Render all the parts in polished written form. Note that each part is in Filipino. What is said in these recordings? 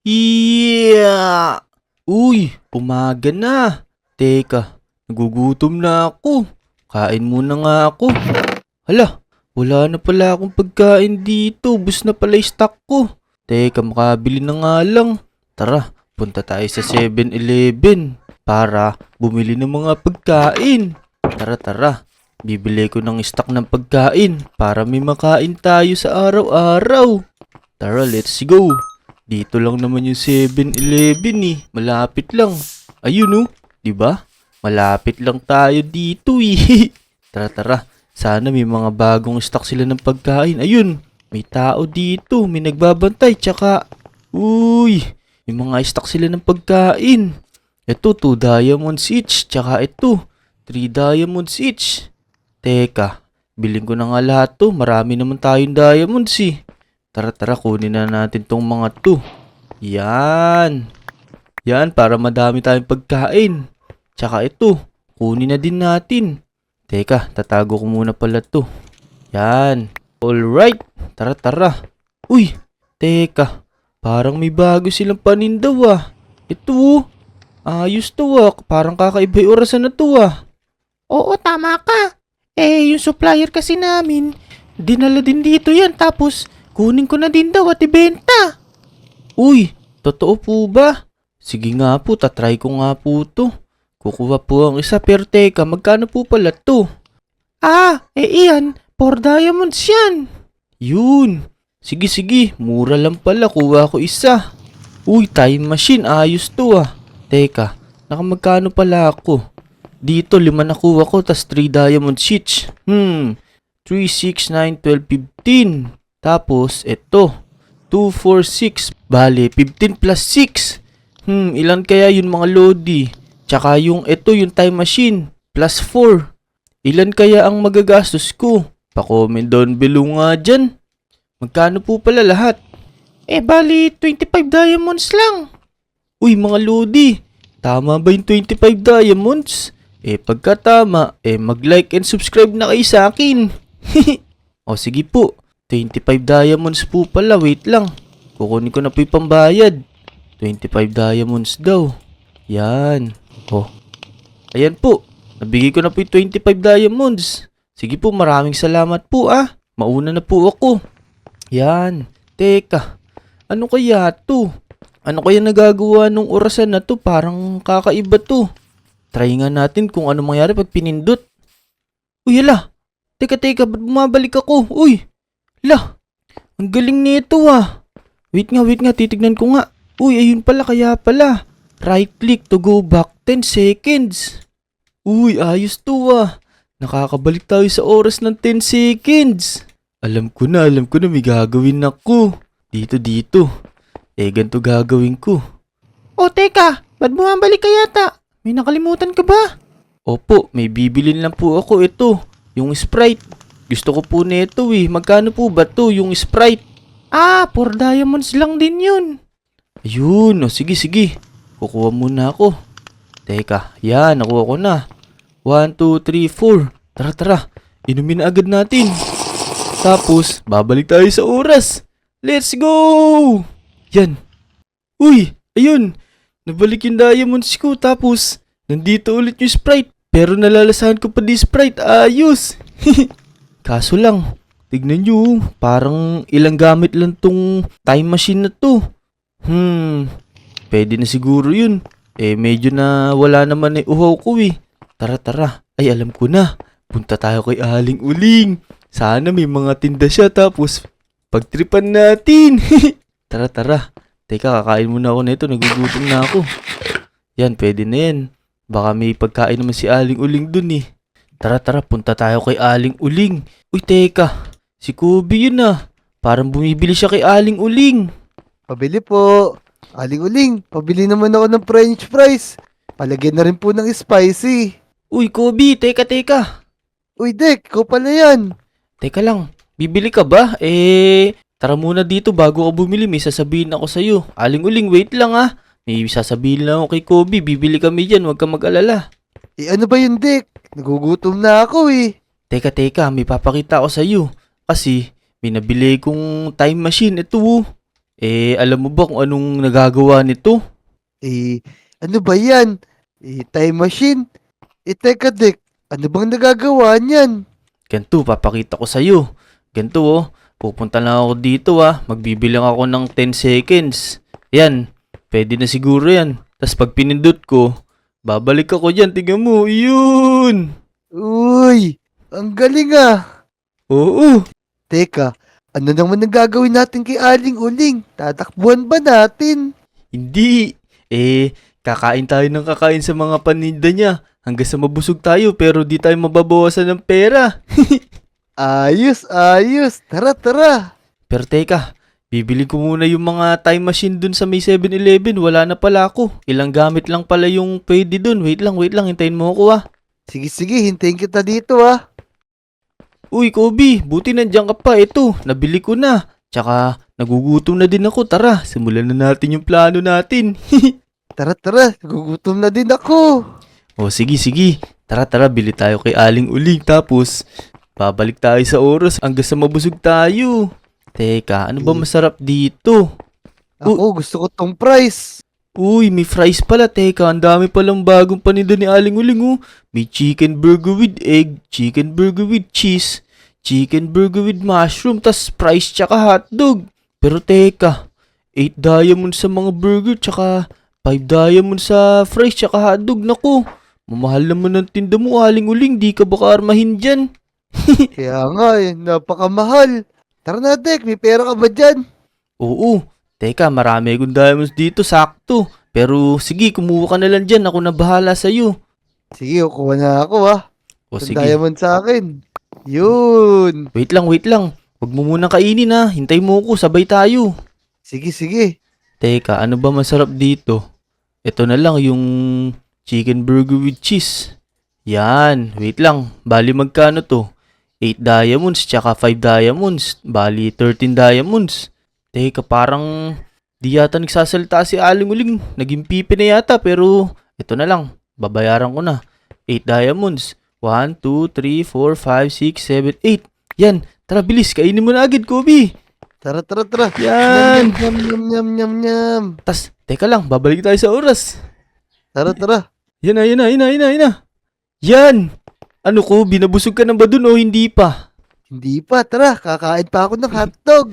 Yeah! Uy, umaga na. Teka, nagugutom na ako. Kain muna nga ako. Hala, wala na pala akong pagkain dito. Bus na pala yung stock ko. Teka, makabili na nga lang. Tara, punta tayo sa 7-Eleven para bumili ng mga pagkain. Tara. Bibili ko ng stock ng pagkain para may makain tayo sa araw-araw. Tara, let's go. Dito lang naman yung 7-Eleven eh. Malapit lang. Ayun oh, 'di ba? Malapit lang tayo dito eh. Tara. Sana may mga bagong stock sila ng pagkain. Ayun, may tao dito, may nagbabantay tsaka uy, may mga stock sila ng pagkain. Ito 2 diamonds each, tsaka ito 3 diamonds each. Teka, bilhin ko na nga lahat to. Marami naman tayong diamonds eh. Tara, kunin na natin tong mga to. Yan. Yan, para madami tayong pagkain. Tsaka ito, kunin na din natin. Teka, tatago ko muna pala to. Yan. Alright, tara. Uy, teka. Parang may bago silang panindaw ah. Ito oh. Ayos to ah. Parang kakaiba yung orasan na to ah. Oo, tama ka. Yung supplier kasi namin, dinala din dito yan tapos kunin ko na din daw at ibenta. Uy, totoo po ba? Sige nga po, tatry ko nga po to. Kukuha po ang isa, pero teka, magkano po pala to? Iyan, 4 diamonds yan. Yun. Sige, mura lang pala, kuha ko isa. Uy, time machine, ayos to ah. Teka, nakamagkano pala ako? Dito, 5 nakuha ko, tas 3 diamond each. 3, 6, 9, 12, 15. Tapos, eto. 2, 4, 6. Bale, 15 plus 6. Ilan kaya yun mga lodi? Tsaka yung eto, yung time machine. Plus 4. Ilan kaya ang magagastos ko? Pa-comment down below nga dyan. Magkano po pala lahat? Bali, 25 diamonds lang. Uy mga lodi, tama ba yung 25 diamonds? Pagka tama, mag-like and subscribe na kayo sa akin. O sige po, 25 diamonds po pala, wait lang. Kukunin ko na po yung pambayad. 25 diamonds daw. Yan. O, ayan po, nabigay ko na po yung 25 diamonds. Sige po, maraming salamat po ah. Mauna na po ako. Yan. Teka, ano kaya to? Ano kaya nagagawa nung orasan na to? Parang kakaiba to. Try nga natin kung ano mangyari pag pinindot. Uy, ala. Teka, ba't bumabalik ako? Uy, la. Ang galing nito ah. Wait nga, titignan ko nga. Uy, ayun pala, kaya pala. Right click to go back 10 seconds. Uy, ayos to ah. Nakakabalik tayo sa oras ng 10 seconds. Alam ko na may gagawin ako. Dito. Ganito gagawin ko. Teka, ba't bumabalik ka yata? May nakalimutan ka ba? Opo, may bibilin lang po ako. Ito, yung Sprite. Gusto ko po nito eh. Magkano po ba to yung Sprite? 4 diamonds lang din yun. Ayun, sige. Kukuha muna ako. Teka, yan, nakuha ko na. 1, 2, 3, 4. Tara. Inumin na agad natin. Tapos, babalik tayo sa oras. Let's go! Yan. Uy, ayun. Nabalik yung diamonds ko. Tapos, nandito ulit yung Sprite. Pero nalalasahan ko pa di Sprite. Ayos. Kaso lang, tignan nyo. Parang ilang gamit lang tong time machine na to. Pwede na siguro yun. Medyo na wala naman uhaw ko eh. Tara. Ay, alam ko na. Punta tayo kay Aling Uling. Sana may mga tinda siya. Tapos, pagtripan natin. Tara. Teka, kakain muna ako nito. Nagugutom na ako. Yan, pwede na yan. Baka may pagkain naman si Aling Uling dun eh. Tara, punta tayo kay Aling Uling. Uy, teka. Si Kobe yun ah. Parang bumibili siya kay Aling Uling. Pabili po. Aling Uling, pabili naman ako ng french fries. Palagyan na rin po ng spicy. Uy, Kobe, teka. Uy, Dek, ikaw pala yan. Teka lang, bibili ka ba? Tara muna dito bago ka bumili. May sasabihin ako sa'yo. Aling Uling, wait lang ah. May sasabihin lang ako kay Kobe. Bibili kami dyan, huwag ka mag-alala. Ano ba yun, Dek? Nagugutom na ako eh. Teka, may papakita ako sa'yo. Kasi, may nabili kong time machine. Ito oh. Alam mo ba kung anong nagagawa nito? Ano ba yan? Time machine? Teka Dek, ano bang nagagawa niyan? Ganito, papakita ko sa'yo. Ganito oh, pupunta lang ako dito magbibilang ako ng 10 seconds. Yan, pwede na siguro yan. Tapos pag pinindot ko, babalik ako dyan, tingnan mo, yun! Uy, ang galing ah. Oo, Teka, ano naman ang gagawin natin kay Aling Uling? Tatakbuhan ba natin? hindi. Kakain tayo ng kakain sa mga paninda niya hanggang sa mabusog tayo pero di tayo mababawasan ng pera. Ayos, ayos. Tara, tara. Pero teka, bibili ko muna yung mga time machine dun sa may 7-Eleven. Wala na pala ako. Ilang gamit lang pala yung pwede dun. Wait lang. Hintayin mo ako Sige, sige, hintayin kita dito ah. Uy, Kobe, buti nandiyan ka pa. Ito, nabili ko na. Tsaka, nagugutom na din ako. Tara, simulan na natin yung plano natin. Tara, tara. Nagugutom na din ako. O, sige. Tara, bili tayo kay Aling Uling. Tapos, babalik tayo sa oras hanggang sa mabusog tayo. Teka, ano ba masarap dito? Ako, gusto ko tong price. Uy, may fries pala. Teka, ang dami palang bagong paninda ni Aling Uling May chicken burger with egg, chicken burger with cheese, chicken burger with mushroom, tas fries tsaka hotdog. Pero teka, 8 diamond sa mga burger tsaka 5 diamond sa fries tsaka hotdog. Naku, mamahal naman ang tinda mo, Aling Uling. Di ka baka armahin dyan? Kaya nga napakamahal. Tara na, Dek. May pera ka ba dyan? Oo. Teka, marami akong diamonds dito, sakto. Pero sige, kumuha ka na lang dyan. Ako na bahala sa'yo. Sige, kukuha na ako ah. O Ang sige. diamond sa akin. Yun. Wait lang. Huwag mo munang kainin Hintay mo ko, sabay tayo. Sige, sige. Teka, ano ba masarap dito? Ito na lang yung chicken burger with cheese. Yan, wait lang. Bali magkano to? 8 diamonds tsaka 5 diamonds. Bali 13 diamonds. Teka, parang di yata nagsasalita si Aling Uling. Naging pipi na yata pero ito na lang. Babayaran ko na. 8 diamonds. 1, 2, 3, 4, 5, 6, 7, 8. Yan, tara bilis. Kainin mo na agad, Kobe. Tara, tara, tara. Yan. Nyam, nyam, nyam, nyam, nyam. Tas, teka lang. Babalik tayo sa oras. Tara, tara. Yan na. Yan! Ano ko, binabusog ka na ba dun o hindi pa? Hindi pa, tara. Kakain pa ako ng hotdog.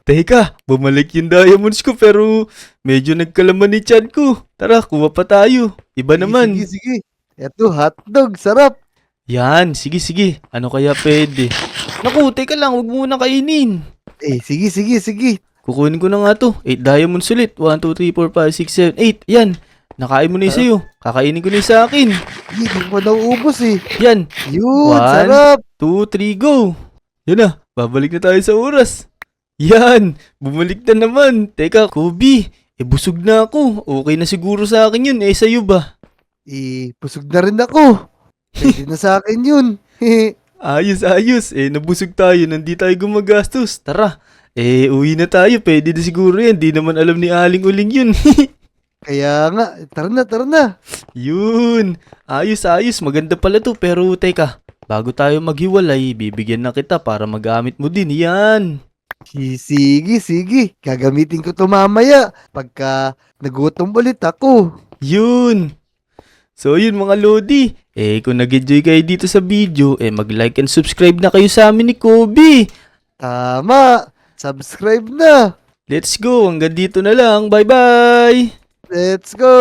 Teka, bumalik yung diamonds ko pero medyo nagkalaman ni Chad ko. Tara, kuha pa tayo. Iba naman. Sige, sige. Eto, hotdog. Sarap. Yan, sige. Ano kaya pwede? Naku, teka lang, huwag mo na kainin. Sige, sige, sige. Kukunin ko na nga to. 8 diamonds ulit. 1, 2, 3, 4, 5, 6, 7, 8. Yan. Nakain mo na yung sa'yo. Kakainin ko na yung sa akin. Hindi ko pa nauubos eh. Yan. Yun, 1, sarap. 2, 3, go. Yan na. Babalik na tayo sa oras. Yan. Bumalik na naman. Teka, Kobe. Busog na ako. Okay na siguro sa akin yun. Sa'yo ba? Busog na rin ako. Pwede na sa akin yun. Ayos. Nabusog tayo. Nandi tayo gumagastos. Tara. Uwi na tayo. Pwede na siguro yan. Di naman alam ni Aling Uling yun. Kaya nga, tara na. Yun. Ayos. Maganda pala to. Pero teka, bago tayo maghiwalay, bibigyan na kita para magamit mo din. Yan. Sige. Gagamitin ko to mamaya. Pagka nagutom ulit ako. Yun. So yun mga Lodi. Kung nag-enjoy kayo dito sa video, mag-like and subscribe na kayo sa amin ni Kobe. Tama. Subscribe na. Let's go. Hanggang dito na lang. Bye-bye. Let's go!